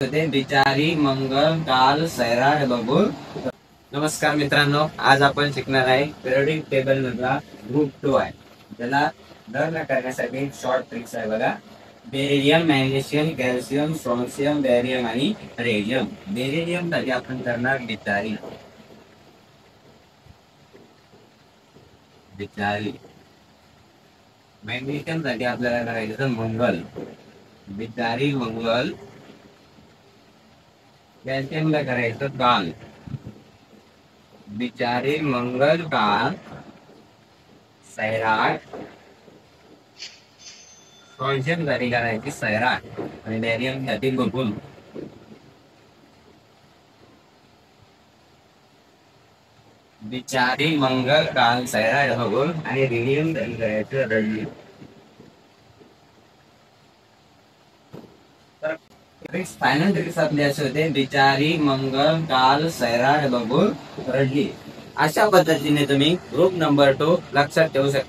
होते बिचारी मंगल काल सैराट बघून. नमस्कार मित्रांनो, आज आपण शिकणार आहे पिरियोडिक टेबल मधला ग्रुप 2 आहे. त्याला लर्न करण्यासाठी शॉर्ट ट्रिक्स आहे बघा. बेरिलियम, मॅग्नेशियम, कॅल्शियम, स्ट्रॉन्शियम, बॅरियम आणि रेडियम. बेरिलियम साठी आपण करणार बिचारी. मॅग्नेशियम साठी आपल्याला करायचं मंगल. बिचारी मंगल. कॅल्शियमला करायचं काल. बिचारी मंगल काल सैराट. स्ट्रॉन्शियम साठी करायची सैराट आणि बॅरियम साठी बघून. बिचारी मंगल काल सैराट बघून आणि रेडियम साठी करायचं रडली. फायनल ट्रिक्स आपले असे होते. बिचारी मंगल काल सैराट बघून रडली. अशा पद्धतीने तुम्ही ग्रुप नंबर 2 लक्षात ठेवू शकता.